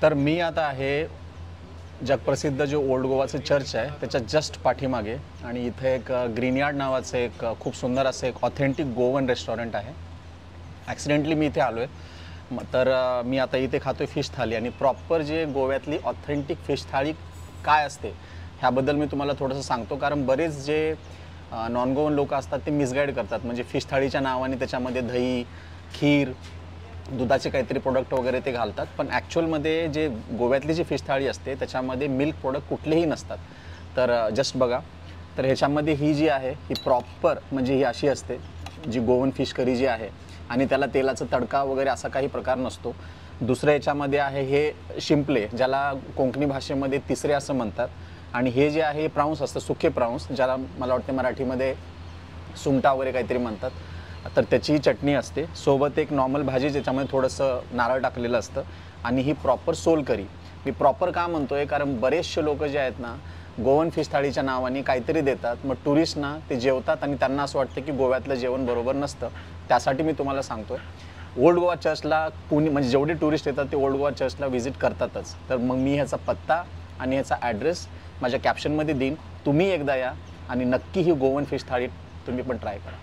तर मी आता आहे जगप्रसिद्ध जो ओल्ड गोवाचं चर्च आहे त्याच्या जस्ट पाठीमागे, आणि इथे एक ग्रीन यार्ड नावाचं एक खूप सुंदर असं एक ऑथेंटिक गोवन रेस्टॉरंट आहे. ॲक्सिडेंटली मी इथे आलो आहे. तर मी आता इथे खातो आहे फिश थाली, आणि प्रॉपर जे गोव्यातली ऑथेंटिक फिश थाळी काय असते ह्याबद्दल मी तुम्हाला थोडंसं सांगतो. कारण बरेच जे नॉन गोवन लोक असतात ते मिसगाईड करतात, म्हणजे फिश थाळीच्या नावाने त्याच्यामध्ये दही, खीर, दुधाचे काहीतरी प्रोडक्ट वगैरे ते घालतात. पण ॲक्च्युअलमध्ये जे गोव्यातली जी फिश थाळी असते त्याच्यामध्ये मिल्क प्रोडक्ट कुठलेही नसतात. तर जस्ट बघा, तर ह्याच्यामध्ये ही जी आहे ही प्रॉपर म्हणजे ही अशी असते जी गोवन फिश करी जी आहे, आणि त्याला तेलाचा तडका वगैरे असा काही प्रकार नसतो. दुसरं याच्यामध्ये आहे हे शिंपले, ज्याला कोकणी भाषेमध्ये तिसरे असं म्हणतात. आणि हे जे आहे प्राऊन्स असतं, सुके प्राऊन्स, ज्याला मला वाटते मराठीमध्ये सुंटा वगैरे काहीतरी म्हणतात. तर त्याची चटणी असते, सोबत एक नॉर्मल भाजी ज्याच्यामध्ये थोडंसं नारळ टाकलेलं असतं, आणि ही प्रॉपर सोल करी. मी प्रॉपर का म्हणतो आहे, कारण बरेचसे लोक जे आहेत ना गोवन फिश थाळीच्या नावाने काहीतरी देतात, मग टुरिस्टना ते जेवतात आणि त्यांना असं वाटतं की गोव्यातलं जेवण बरोबर नसतं. त्यासाठी मी तुम्हाला सांगतो आहे, ओल्ड गोवा चर्चला कुणी म्हणजे जेवढे टुरिस्ट येतात ते ओल्ड गोवा चर्चला व्हिजिट करतातच. तर मग मी ह्याचा पत्ता आणि ह्याचा ॲड्रेस माझ्या कॅप्शनमध्ये देईन. तुम्ही एकदा या आणि नक्की ही गोवन फिश थाळी तुम्ही पण ट्राय करा.